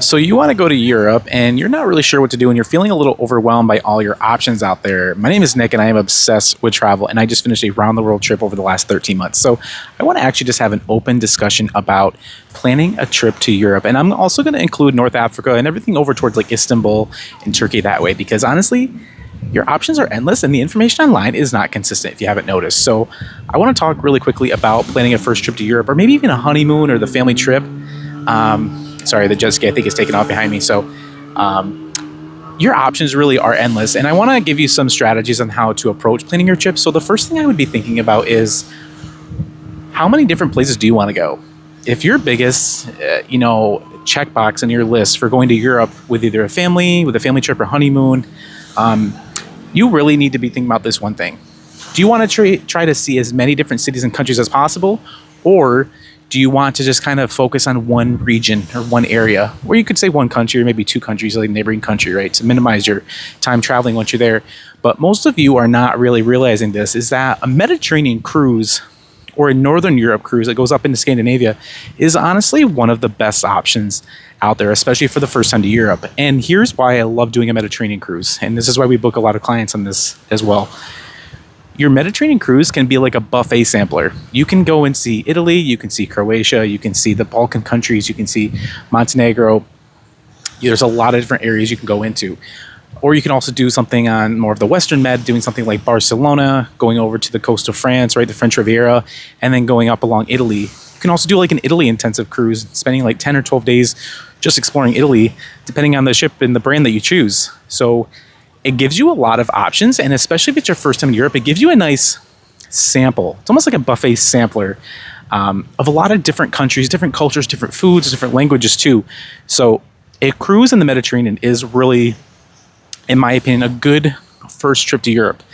So you want to go to Europe and you're not really sure what to do and you're feeling a little overwhelmed by all your options out there. My name is Nick and I am obsessed with travel and I just finished a round the world trip over the last 13 months. So I want to actually just have an open discussion about planning a trip to Europe. And I'm also going to include North Africa and everything over towards like Istanbul and Turkey that way because honestly, your options are endless and the information online is not consistent if you haven't noticed. So I want to talk really quickly about planning a first trip to Europe or maybe even a honeymoon or the family trip. Sorry, the jet ski I think is taking off behind me. So your options really are endless. And I want to give you some strategies on how to approach planning your trip. So the first thing I would be thinking about is how many different places do you want to go? If your biggest, checkbox on your list for going to Europe with either a family trip or honeymoon, you really need to be thinking about this one thing. Do you want to try to see as many different cities and countries as possible? Or do you want to just kind of focus on one region or one area? Or you could say one country or maybe two countries, like a neighboring country, right? To minimize your time traveling once you're there. But most of you are not really realizing this, is that a Mediterranean cruise or a Northern Europe cruise that goes up into Scandinavia is honestly one of the best options out there, especially for the first time to Europe. And here's why I love doing a Mediterranean cruise. And this is why we book a lot of clients on this as well. Your Mediterranean cruise can be like a buffet sampler. You can go and see Italy, you can see Croatia, you can see the Balkan countries, you can see Montenegro. There's a lot of different areas you can go into. Or you can also do something on more of the Western Med, doing something like Barcelona, going over to the coast of France, right, the French Riviera, and then going up along Italy. You can also do like an Italy intensive cruise, spending like 10 or 12 days just exploring Italy, depending on the ship and the brand that you choose. So it gives you a lot of options, and especially if it's your first time in Europe, it gives you a nice sample. It's almost like a buffet sampler of a lot of different countries, different cultures, different foods, different languages too. So a cruise in the Mediterranean is really, in my opinion, a good first trip to Europe.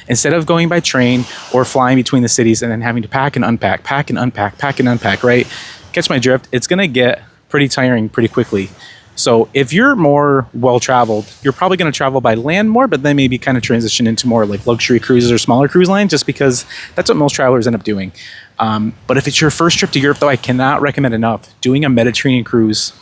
Instead of going by train or flying between the cities and then having to pack and unpack, right? Catch my drift. It's going to get pretty tiring pretty quickly. So if you're more well-traveled, you're probably going to travel by land more, but then maybe kind of transition into more like luxury cruises or smaller cruise lines, just because that's what most travelers end up doing. But if it's your first trip to Europe, though, I cannot recommend enough doing a Mediterranean cruise.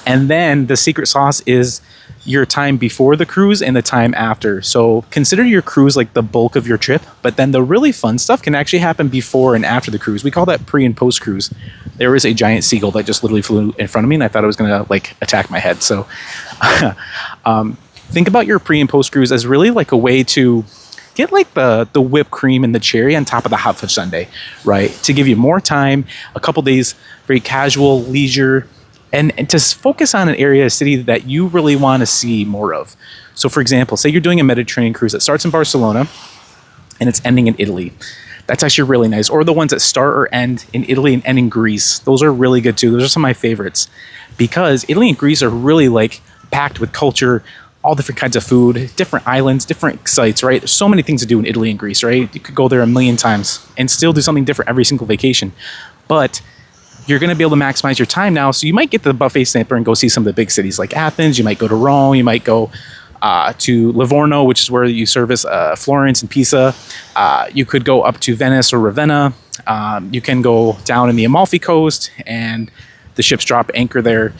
And then the secret sauce is your time before the cruise and the time after. So consider your cruise like the bulk of your trip, but then the really fun stuff can actually happen before and after the cruise. We call that pre and post cruise. There was a giant seagull that just literally flew in front of me and I thought it was going to like attack my head. So think about your pre and post cruise as really like a way to get like the whipped cream and the cherry on top of the hot fudge sundae, right? To give you more time, a couple days, very casual, leisure, and to focus on an area, a city that you really want to see more of. So for example, say you're doing a Mediterranean cruise that starts in Barcelona and it's ending in Italy. That's actually really nice. Or the ones that start or end in Italy and end in Greece. Those are really good too. Those are some of my favorites because Italy and Greece are really like packed with culture, all different kinds of food, different islands, different sites, right? There's so many things to do in Italy and Greece, right? You could go there a million times and still do something different every single vacation. But you're going to be able to maximize your time now. So you might get the buffet sampler and go see some of the big cities like Athens. You might go to Rome. You might go to Livorno, which is where you service Florence and Pisa. You could go up to Venice or Ravenna. You can go down in the Amalfi Coast and the ships drop anchor there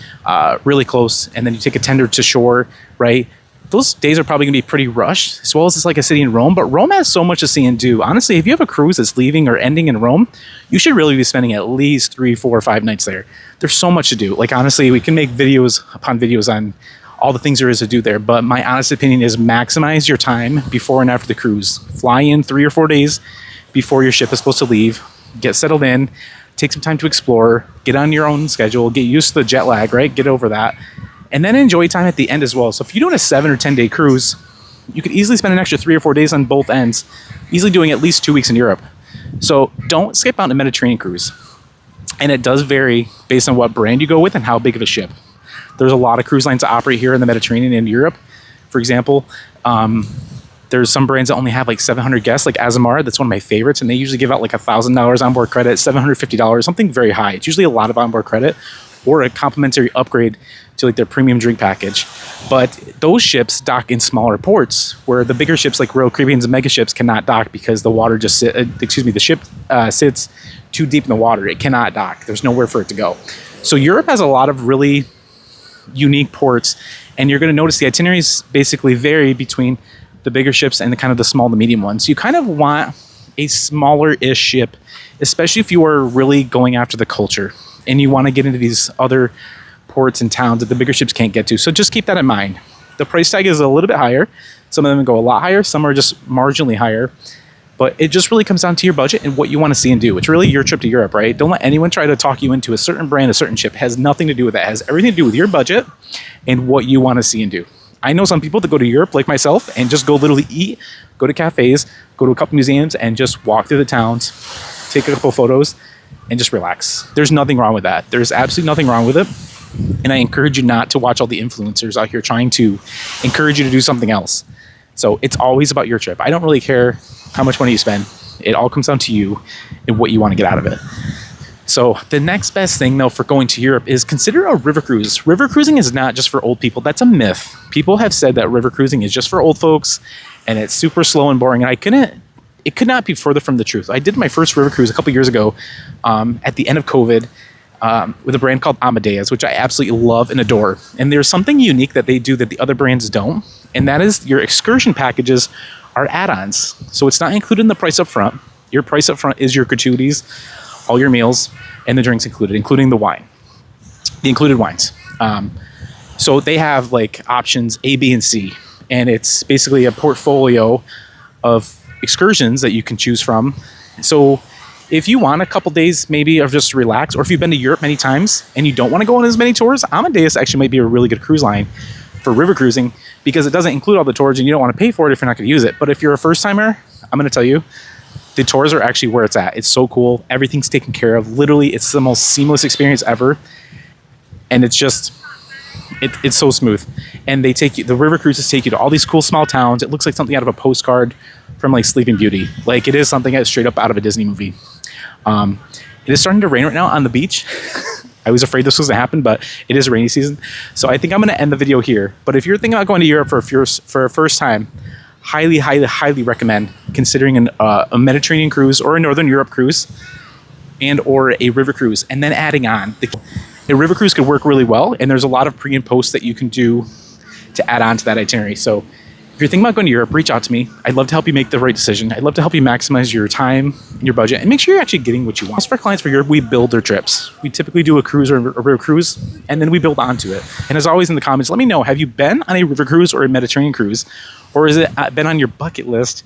really close. And then you take a tender to shore, right? Those days are probably going to be pretty rushed, as well as it's like a city in Rome. But Rome has so much to see and do. Honestly, if you have a cruise that's leaving or ending in Rome, you should really be spending at least 3, 4, 5 nights there. There's so much to do. Like, honestly, we can make videos upon videos on all the things there is to do there. But my honest opinion is maximize your time before and after the cruise. Fly in 3 or 4 days before your ship is supposed to leave. Get settled in. Take some time to explore. Get on your own schedule. Get used to the jet lag, right? Get over that. And then enjoy time at the end as well. So if you're doing a 7 or 10 day cruise, you could easily spend an extra 3 or 4 days on both ends, easily doing at least 2 weeks in Europe. So don't skip out on a Mediterranean cruise. And it does vary based on what brand you go with and how big of a ship. There's a lot of cruise lines that operate here in the Mediterranean and Europe. For example, there's some brands that only have like 700 guests, like Azamara. That's one of my favorites. And they usually give out like $1,000 onboard credit, $750, something very high. It's usually a lot of onboard credit or a complimentary upgrade to like their premium drink package. But those ships dock in smaller ports where the bigger ships like Royal Caribbean's and mega ships cannot dock because the water just the ship sits too deep in the water. It cannot dock. There's nowhere for it to go. So Europe has a lot of really unique ports, and you're going to notice the itineraries basically vary between the bigger ships and the kind of the small to medium ones. You kind of want a smaller-ish ship, especially if you are really going after the culture and you want to get into these other ports and towns that the bigger ships can't get to. So just keep that in mind. The price tag is a little bit higher. Some of them go a lot higher. Some are just marginally higher. But it just really comes down to your budget and what you want to see and do. It's really your trip to Europe, right? Don't let anyone try to talk you into a certain brand, a certain ship. It has nothing to do with that. It has everything to do with your budget and what you want to see and do. I know some people that go to Europe, like myself, and just go literally eat, go to cafes, go to a couple museums, and just walk through the towns, take a couple photos, and just relax. There's nothing wrong with that. There's absolutely nothing wrong with it. And I encourage you not to watch all the influencers out here trying to encourage you to do something else. So it's always about your trip. I don't really care how much money you spend. It all comes down to you and what you want to get out of it. So the next best thing, though, for going to Europe is consider a river cruise. River cruising is not just for old people. That's a myth. People have said that river cruising is just for old folks and it's super slow and boring. And it could not be further from the truth. I did my first river cruise a couple years ago at the end of COVID with a brand called Amadeus, which I absolutely love and adore. And there's something unique that they do that the other brands don't. And that is your excursion packages are add-ons. So it's not included in the price up front. Your price up front is your gratuities, all your meals, and the drinks included, including the wine, the included wines. So they have like options A, B, and C. And it's basically a portfolio of excursions that you can choose from. So if you want a couple days maybe of just relax, or if you've been to Europe many times and you don't want to go on as many tours, Amadeus actually might be a really good cruise line for river cruising because it doesn't include all the tours and you don't want to pay for it if you're not going to use it. But if you're a first timer, I'm going to tell you, the tours are actually where it's at. It's so cool. Everything's taken care of. Literally, it's the most seamless experience ever. And it's just, it's so smooth. And they take you, the river cruises take you to all these cool small towns. It looks like something out of a postcard from like Sleeping Beauty. Like it is something that's straight up out of a Disney movie. It is starting to rain right now on the beach. I was afraid this was going to happen, but it is rainy season. So I think I'm going to end the video here. But if you're thinking about going to Europe for a first time, highly, highly, highly recommend considering a Mediterranean cruise or a Northern Europe cruise and or a river cruise. And then adding on, a river cruise could work really well. And there's a lot of pre and post that you can do to add on to that itinerary. So if you're thinking about going to Europe, reach out to me. I'd love to help you make the right decision. I'd love to help you maximize your time and your budget and make sure you're actually getting what you want. For clients for Europe, we build their trips. We typically do a cruise or a river cruise, and then we build onto it. And as always in the comments, let me know, have you been on a river cruise or a Mediterranean cruise? Or has it been on your bucket list?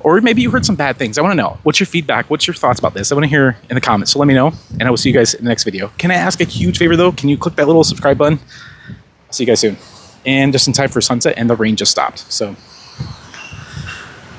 Or maybe you heard some bad things. I want to know. What's your feedback? What's your thoughts about this? I want to hear in the comments. So let me know, and I will see you guys in the next video. Can I ask a huge favor, though? Can you click that little subscribe button? I'll see you guys soon. And just in time for sunset, and the rain just stopped. So